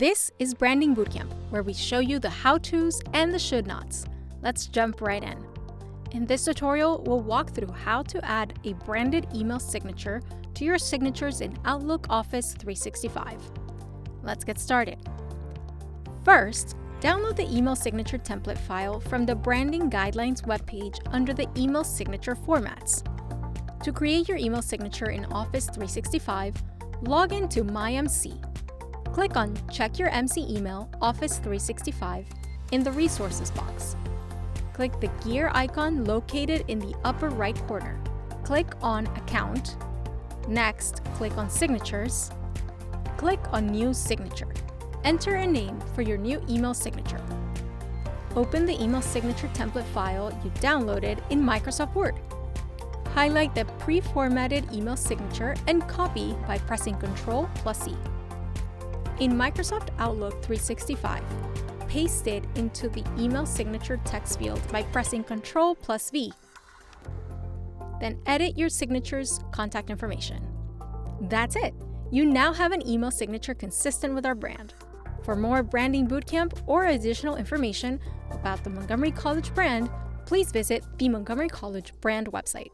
This is Branding Bootcamp, where we show you the how-tos and the should-nots. Let's jump right in. In this tutorial, we'll walk through how to add a branded email signature to your signatures in Outlook Office 365. Let's get started. First, download the email signature template file from the Branding Guidelines webpage under the email signature formats. To create your email signature in Office 365, log into MyMC. Click on Check Your MC Email Office 365 in the Resources box. Click the gear icon located in the upper right corner. Click on Account. Next, click on Signatures. Click on New Signature. Enter a name for your new email signature. Open the email signature template file you downloaded in Microsoft Word. Highlight the pre-formatted email signature and copy by pressing Ctrl+C. In Microsoft Outlook 365, paste it into the email signature text field by pressing Ctrl+V. Then edit your signature's contact information. That's it! You now have an email signature consistent with our brand. For more Branding Bootcamp or additional information about the Montgomery College brand, please visit the Montgomery College brand website.